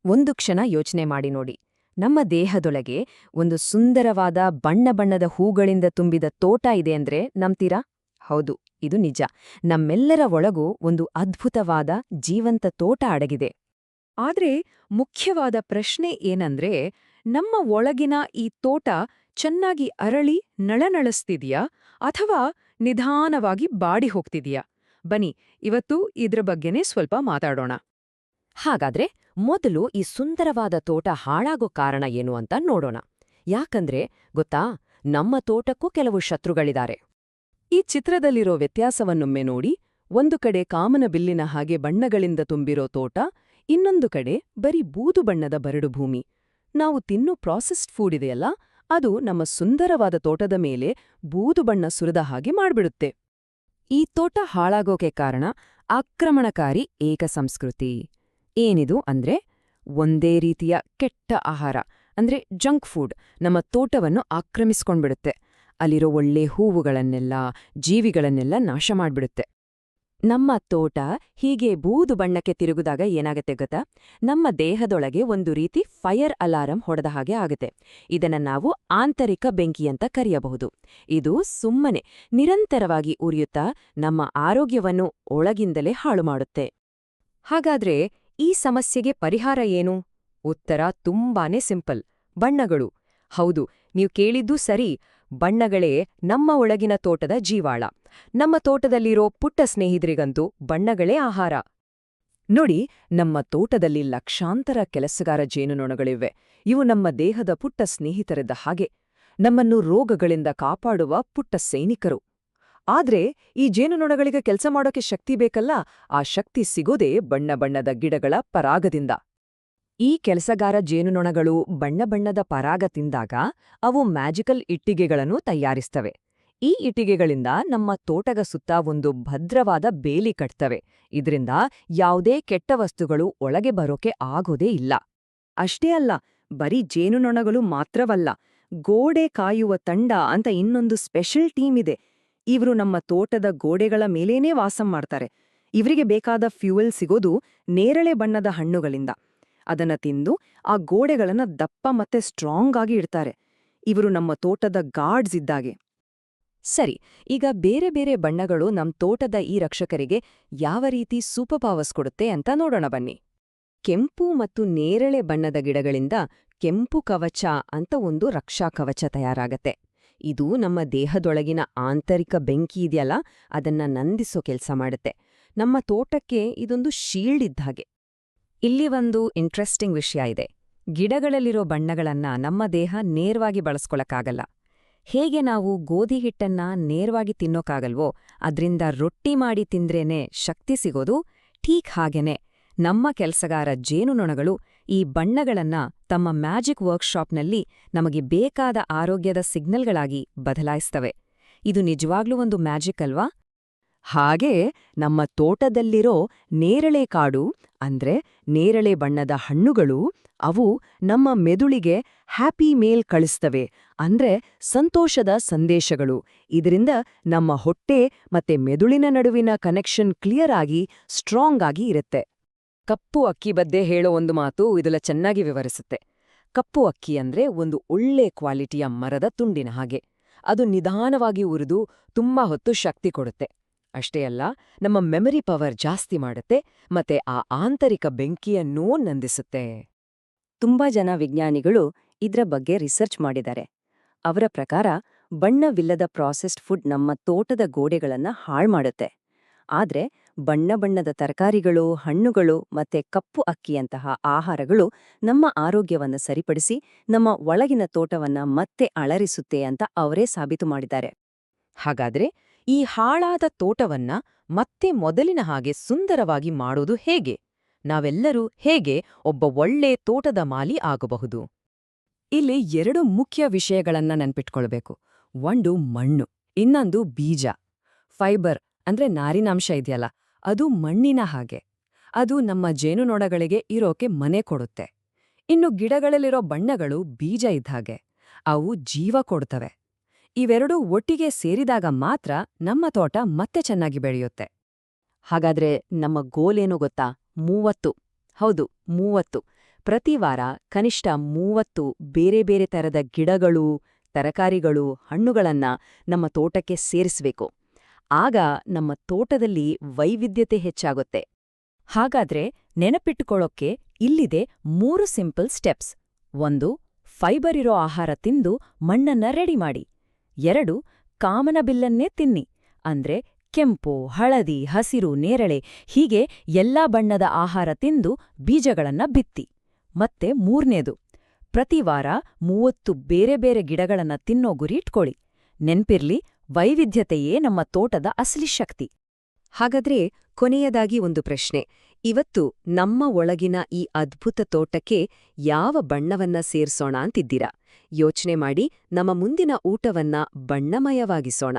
ಒಂದು ಕ್ಷಣ ಯೋಚನೆ ಮಾಡಿ ನೋಡಿ. ನಮ್ಮ ದೇಹದೊಳಗೆ ಒಂದು ಸುಂದರವಾದ ಬಣ್ಣ ಬಣ್ಣದ ಹೂಗಳಿಂದ ತುಂಬಿದ ತೋಟ ಇದೆ ಅಂದ್ರೆ ನಂಬ್ತೀರಾ? ಹೌದು, ಇದು ನಿಜ. ನಮ್ಮೆಲ್ಲರ ಒಳಗೂ ಒಂದು ಅದ್ಭುತವಾದ ಜೀವಂತ ತೋಟ ಅಡಗಿದೆ. ಆದ್ರೆ ಮುಖ್ಯವಾದ ಪ್ರಶ್ನೆ ಏನಂದ್ರೆ, ನಮ್ಮ ಒಳಗಿನ ಈ ತೋಟ ಚೆನ್ನಾಗಿ ಅರಳಿ ನಳನಳಿಸ್ತಿದ್ಯಾ ಅಥವಾ ನಿಧಾನವಾಗಿ ಬಾಡಿ ಹೋಗ್ತಿದ್ಯಾ? ಬನ್ನಿ, ಇವತ್ತು ಇದ್ರ ಬಗ್ಗೆನೇ ಸ್ವಲ್ಪ ಮಾತಾಡೋಣ. ಹಾಗಾದ್ರೆ ಮೊದಲು ಈ ಸುಂದರವಾದ ತೋಟ ಹಾಳಾಗೋ ಕಾರಣ ಏನು ಅಂತ ನೋಡೋಣ. ಯಾಕಂದ್ರೆ ಗೊತ್ತಾ, ನಮ್ಮ ತೋಟಕ್ಕೂ ಕೆಲವು ಶತ್ರುಗಳಿದ್ದಾರೆ. ಈ ಚಿತ್ರದಲ್ಲಿರೋ ವ್ಯತ್ಯಾಸವನ್ನೊಮ್ಮೆ ನೋಡಿ. ಒಂದು ಕಡೆ ಕಾಮನ ಬಿಲ್ಲಿನ ಹಾಗೆ ಬಣ್ಣಗಳಿಂದ ತುಂಬಿರೋ ತೋಟ, ಇನ್ನೊಂದು ಕಡೆ ಬರೀ ಬೂದು ಬಣ್ಣದ ಬರಡು ಭೂಮಿ. ನಾವು ತಿನ್ನೋ ಪ್ರಾಸೆಸ್ಡ್ ಫುಡ್ ಇದೆಯಲ್ಲ, ಅದು ನಮ್ಮ ಸುಂದರವಾದ ತೋಟದ ಮೇಲೆ ಬೂದು ಬಣ್ಣ ಸುರಿದ ಹಾಗೆ ಮಾಡ್ಬಿಡುತ್ತೆ. ಈ ತೋಟ ಹಾಳಾಗೋಕೆ ಕಾರಣ ಆಕ್ರಮಣಕಾರಿ ಏಕಸಂಸ್ಕೃತಿ. ಏನಿದು ಅಂದ್ರೆ, ಒಂದೇ ರೀತಿಯ ಕೆಟ್ಟ ಆಹಾರ ಅಂದ್ರೆ ಜಂಕ್ ಫುಡ್ ನಮ್ಮ ತೋಟವನ್ನು ಆಕ್ರಮಿಸ್ಕೊಂಡ್ಬಿಡುತ್ತೆ. ಅಲ್ಲಿರೋ ಒಳ್ಳೆ ಹೂವುಗಳನ್ನೆಲ್ಲ, ಜೀವಿಗಳನ್ನೆಲ್ಲ ನಾಶ ಮಾಡ್ಬಿಡುತ್ತೆ. ನಮ್ಮ ತೋಟ ಹೀಗೆ ಬೂದು ಬಣ್ಣಕ್ಕೆ ತಿರುಗಿದಾಗ ಏನಾಗತ್ತೆ ಗೊತ್ತಾ? ನಮ್ಮ ದೇಹದೊಳಗೆ ಒಂದು ರೀತಿ ಫೈರ್ ಅಲಾರಂ ಹೊಡೆದ ಹಾಗೆ ಆಗುತ್ತೆ. ಇದನ್ನ ನಾವು ಆಂತರಿಕ ಬೆಂಕಿ ಅಂತ ಕರೆಯಬಹುದು. ಇದು ಸುಮ್ಮನೆ ನಿರಂತರವಾಗಿ ಉರಿಯುತ್ತಾ ನಮ್ಮ ಆರೋಗ್ಯವನ್ನು ಒಳಗಿಂದಲೇ ಹಾಳು ಮಾಡುತ್ತೆ. ಹಾಗಾದ್ರೆ ಈ ಸಮಸ್ಯೆಗೆ ಪರಿಹಾರ ಏನು? ಉತ್ತರ ತುಂಬಾನೇ ಸಿಂಪಲ್. ಬಣ್ಣಗಳು. ಹೌದು, ನೀವು ಕೇಳಿದ್ದೂ ಸರಿ. ಬಣ್ಣಗಳೇ ನಮ್ಮ ಒಳಗಿನ ತೋಟದ ಜೀವಾಳ. ನಮ್ಮ ತೋಟದಲ್ಲಿರೋ ಪುಟ್ಟ ಸ್ನೇಹಿತರಿಗಂತೂ ಬಣ್ಣಗಳೇ ಆಹಾರ. ನೋಡಿ, ನಮ್ಮ ತೋಟದಲ್ಲಿ ಲಕ್ಷಾಂತರ ಕೆಲಸಗಾರ ಜೇನುನೊಣಗಳಿವೆ. ಇವು ನಮ್ಮ ದೇಹದ ಪುಟ್ಟ ಸ್ನೇಹಿತರಿದ್ದ ಹಾಗೆ, ನಮ್ಮನ್ನು ರೋಗಗಳಿಂದ ಕಾಪಾಡುವ ಪುಟ್ಟ ಸೈನಿಕರು. ಆದ್ರೆ ಈ ಜೇನುನೊಣಗಳಿಗೆ ಕೆಲಸ ಮಾಡೋಕೆ ಶಕ್ತಿ ಬೇಕಲ್ಲ, ಆ ಶಕ್ತಿ ಸಿಗೋದೇ ಬಣ್ಣ ಬಣ್ಣದ ಗಿಡಗಳ ಪರಾಗದಿಂದ. ಈ ಕೆಲಸಗಾರ ಜೇನುನೊಣಗಳು ಬಣ್ಣ ಬಣ್ಣದ ಪರಾಗ ತಿಂದಾಗ ಅವು ಮ್ಯಾಜಿಕಲ್ ಇಟ್ಟಿಗೆಗಳನ್ನು ತಯಾರಿಸ್ತವೆ. ಈ ಇಟ್ಟಿಗೆಗಳಿಂದ ನಮ್ಮ ತೋಟದ ಸುತ್ತ ಒಂದು ಭದ್ರವಾದ ಬೇಲಿ ಕಟ್ತವೆ. ಇದರಿಂದ ಯಾವುದೇ ಕೆಟ್ಟ ವಸ್ತುಗಳು ಒಳಗೆ ಬರೋಕೆ ಆಗೋದೇ ಇಲ್ಲ. ಅಷ್ಟೇ ಅಲ್ಲ, ಬರೀ ಜೇನುನೊಣಗಳು ಮಾತ್ರವಲ್ಲ, ಗೋಡೆ ಕಾಯುವ ತಂಡ ಅಂತ ಇನ್ನೊಂದು ಸ್ಪೆಷಲ್ ಟೀಮ್ ಇದೆ. ಇವರು ನಮ್ಮ ತೋಟದ ಗೋಡೆಗಳ ಮೇಲೇನೇ ವಾಸ ಮಾಡ್ತಾರೆ. ಇವರಿಗೆ ಬೇಕಾದ ಫ್ಯೂಯಲ್ ಸಿಗೋದು ನೇರಳೆ ಬಣ್ಣದ ಹಣ್ಣುಗಳಿಂದ. ಅದನ್ನ ತಿಂದು ಆ ಗೋಡೆಗಳನ್ನ ದಪ್ಪ ಮತ್ತೆ ಸ್ಟ್ರಾಂಗ್ ಆಗಿ ಇಡ್ತಾರೆ. ಇವರು ನಮ್ಮ ತೋಟದ ಗಾರ್ಡ್ಸ್ ಇದ್ದಾಗೆ. ಸರಿ, ಈಗ ಬೇರೆ ಬೇರೆ ಬಣ್ಣಗಳು ನಮ್ ತೋಟದ ಈ ರಕ್ಷಕರಿಗೆ ಯಾವ ರೀತಿ ಸೂಪರ್ ಪವರ್ಸ್ ಕೊಡುತ್ತೆ ಅಂತ ನೋಡೋಣ ಬನ್ನಿ. ಕೆಂಪು ಮತ್ತು ನೇರಳೆ ಬಣ್ಣದ ಗಿಡಗಳಿಂದ ಕೆಂಪು ಕವಚ ಅಂತ ಒಂದು ರಕ್ಷಾ ಕವಚ ತಯಾರಾಗತ್ತೆ. ಇದು ನಮ್ಮ ದೇಹದೊಳಗಿನ ಆಂತರಿಕ ಬೆಂಕಿ ಇದೆಯಲ್ಲ, ಅದನ್ನ ನಂದಿಸೋ ಕೆಲ್ಸ ಮಾಡುತ್ತೆ. ನಮ್ಮ ತೋಟಕ್ಕೆ ಇದೊಂದು ಶೀಲ್ಡ್ ಇದ್ಹಾಗೆ. ಇಲ್ಲಿ ಒಂದು ಇಂಟ್ರೆಸ್ಟಿಂಗ್ ವಿಷಯ ಇದೆ. ಗಿಡಗಳಲ್ಲಿರೋ ಬಣ್ಣಗಳನ್ನ ನಮ್ಮ ದೇಹ ನೇರವಾಗಿ ಬಳಸ್ಕೊಳಕ್ಕಾಗಲ್ಲ. ಹೇಗೆ ನಾವು ಗೋಧಿ ಹಿಟ್ಟನ್ನ ನೇರವಾಗಿ ತಿನ್ನೋಕ್ಕಾಗಲ್ವೋ, ಅದ್ರಿಂದ ರೊಟ್ಟಿ ಮಾಡಿ ತಿಂದ್ರೇನೆ ಶಕ್ತಿ ಸಿಗೋದು, ಠೀಕ್ ಹಾಗೇನೆ ನಮ್ಮ ಕೆಲಸಗಾರ ಜೇನುನೊಣಗಳು ಈ ಬಣ್ಣಗಳನ್ನ ತಮ್ಮ ಮ್ಯಾಜಿಕ್ ವರ್ಕ್ಶಾಪ್ನಲ್ಲಿ ನಮಗೆ ಬೇಕಾದ ಆರೋಗ್ಯದ ಸಿಗ್ನಲ್ಗಳಾಗಿ ಬದಲಾಯಿಸ್ತವೆ. ಇದು ನಿಜವಾಗ್ಲೂ ಒಂದು ಮ್ಯಾಜಿಕ್ ಅಲ್ವಾ? ಹಾಗೆ ನಮ್ಮ ತೋಟದಲ್ಲಿರೋ ನೇರಳೆ ಕಾಡು ಅಂದ್ರೆ ನೇರಳೆ ಬಣ್ಣದ ಹಣ್ಣುಗಳು, ಅವು ನಮ್ಮ ಮೆದುಳಿಗೆ ಹ್ಯಾಪಿ ಮೇಲ್ ಕಳಿಸ್ತವೆ, ಅಂದ್ರೆ ಸಂತೋಷದ ಸಂದೇಶಗಳು. ಇದರಿಂದ ನಮ್ಮ ಹೊಟ್ಟೆ ಮತ್ತೆ ಮೆದುಳಿನ ನಡುವಿನ ಕನೆಕ್ಷನ್ ಕ್ಲಿಯರ್ ಆಗಿ ಸ್ಟ್ರಾಂಗ್ ಆಗಿ ಇರುತ್ತೆ. ಕಪ್ಪು ಅಕ್ಕಿ ಬಗ್ಗೆ ಹೇಳೋ ಒಂದು ಮಾತು ಇದೆಲ್ಲ ಚೆನ್ನಾಗಿ ವಿವರಿಸುತ್ತೆ. ಕಪ್ಪು ಅಕ್ಕಿ ಅಂದ್ರೆ ಒಂದು ಒಳ್ಳೆ ಕ್ವಾಲಿಟಿಯ ಮರದ ತುಂಡಿನ ಹಾಗೆ. ಅದು ನಿಧಾನವಾಗಿ ಉರಿದು ತುಂಬಾ ಹೊತ್ತು ಶಕ್ತಿ ಕೊಡುತ್ತೆ. ಅಷ್ಟೇ ಅಲ್ಲ, ನಮ್ಮ ಮೆಮರಿ ಪವರ್ ಜಾಸ್ತಿ ಮಾಡುತ್ತೆ ಮತ್ತೆ ಆ ಆಂತರಿಕ ಬೆಂಕಿಯನ್ನೂ ನಂದಿಸುತ್ತೆ. ತುಂಬಾ ಜನ ವಿಜ್ಞಾನಿಗಳು ಇದ್ರ ಬಗ್ಗೆ ರಿಸರ್ಚ್ ಮಾಡಿದ್ದಾರೆ. ಅವರ ಪ್ರಕಾರ ಬಣ್ಣವಿಲ್ಲದ ಪ್ರಾಸೆಸ್ಡ್ ಫುಡ್ ನಮ್ಮ ತೋಟದ ಗೋಡೆಗಳನ್ನ ಹಾಳ್ಮಾಡುತ್ತೆ. ಆದ್ರೆ ಬಣ್ಣ ಬಣ್ಣದ ತರಕಾರಿಗಳು, ಹಣ್ಣುಗಳು ಮತ್ತೆ ಕಪ್ಪು ಅಕ್ಕಿಯಂತಹ ಆಹಾರಗಳು ನಮ್ಮ ಆರೋಗ್ಯವನ್ನು ಸರಿಪಡಿಸಿ ನಮ್ಮ ಒಳಗಿನ ತೋಟವನ್ನ ಮತ್ತೆ ಅಳರಿಸುತ್ತೆ ಅಂತ ಅವರೇ ಸಾಬೀತು ಮಾಡಿದ್ದಾರೆ. ಹಾಗಾದ್ರೆ ಈ ಹಾಳಾದ ತೋಟವನ್ನ ಮತ್ತೆ ಮೊದಲಿನ ಹಾಗೆ ಸುಂದರವಾಗಿ ಮಾಡೋದು ಹೇಗೆ? ನಾವೆಲ್ಲರೂ ಹೇಗೆ ಒಬ್ಬ ಒಳ್ಳೆ ತೋಟದ ಮಾಲಿ ಆಗಬಹುದು? ಇಲ್ಲಿ 2 ಮುಖ್ಯ ವಿಷಯಗಳನ್ನ ನೆನ್ಪಿಟ್ಕೊಳ್ಬೇಕು. ಒಂದು ಮಣ್ಣು, ಇನ್ನೊಂದು ಬೀಜ. ಫೈಬರ್ ಅಂದ್ರೆ ನಾರಿನಾಂಶ ಇದೆಯಲ್ಲ, ಅದು ಮಣ್ಣಿನ ಹಾಗೆ. ಅದು ನಮ್ಮ ಜೇನುನೊಣಗಳಿಗೆ ಇರೋಕೆ ಮನೆ ಕೊಡುತ್ತೆ. ಇನ್ನು ಗಿಡಗಳಲ್ಲಿರೋ ಬಣ್ಣಗಳು ಬೀಜ ಇದ್ಹಾಗೆ, ಅವು ಜೀವ ಕೊಡ್ತವೆ. ಇವೆರಡೂ ಒಟ್ಟಿಗೆ ಸೇರಿದಾಗ ಮಾತ್ರ ನಮ್ಮ ತೋಟ ಮತ್ತೆ ಚೆನ್ನಾಗಿ ಬೆಳೆಯುತ್ತೆ. ಹಾಗಾದ್ರೆ ನಮ್ಮ ಗೋಲ್ ಏನು ಗೊತ್ತಾ? 30. ಹೌದು, 30. ಪ್ರತಿ ವಾರ ಕನಿಷ್ಠ 30 ಬೇರೆ ಬೇರೆ ತರದ ಗಿಡಗಳು, ತರಕಾರಿಗಳು, ಹಣ್ಣುಗಳನ್ನ ನಮ್ಮ ತೋಟಕ್ಕೆ ಸೇರಿಸಬೇಕು. ಆಗ ನಮ್ಮ ತೋಟದಲ್ಲಿ ವೈವಿಧ್ಯತೆ ಹೆಚ್ಚಾಗುತ್ತೆ. ಹಾಗಾದ್ರೆ ನೆನಪಿಟ್ಟುಕೊಳ್ಳೋಕ್ಕೆ ಇಲ್ಲಿದೆ 3 ಸಿಂಪಲ್ ಸ್ಟೆಪ್ಸ್. 1. ಫೈಬರ್ ಇರೋ ಆಹಾರ ತಿಂದು ಮಣ್ಣನ್ನ ರೆಡಿ ಮಾಡಿ. 2. ಕಾಮನಬಿಲ್ಲನ್ನೇ ತಿನ್ನಿ, ಅಂದ್ರೆ ಕೆಂಪು, ಹಳದಿ, ಹಸಿರು, ನೇರಳೆ ಹೀಗೆ ಎಲ್ಲಾ ಬಣ್ಣದ ಆಹಾರ ತಿಂದು ಬೀಜಗಳನ್ನ ಬಿತ್ತಿ. ಮತ್ತೆ 3ನೇದು, ಪ್ರತಿ ವಾರ 30 ಬೇರೆ ಬೇರೆ ಗಿಡಗಳನ್ನ ತಿನ್ನೋ ಗುರಿ ಇಟ್ಕೊಳ್ಳಿ. ನೆನ್ಪಿರ್ಲಿ, ವೈವಿಧ್ಯತೆಯೇ ನಮ್ಮ ತೋಟದ ಅಸಲಿ ಶಕ್ತಿ. ಹಾಗಾದ್ರೆ ಕೊನೆಯದಾಗಿ ಒಂದು ಪ್ರಶ್ನೆ. ಇವತ್ತು ನಮ್ಮ ಒಳಗಿನ ಈ ಅದ್ಭುತ ತೋಟಕ್ಕೆ ಯಾವ ಬಣ್ಣವನ್ನ ಸೇರ್ಸೋಣ ಅಂತಿದ್ದೀರಾ? ಯೋಚ್ನೆ ಮಾಡಿ ನಮ್ಮ ಮುಂದಿನ ಊಟವನ್ನ ಬಣ್ಣಮಯವಾಗಿಸೋಣ.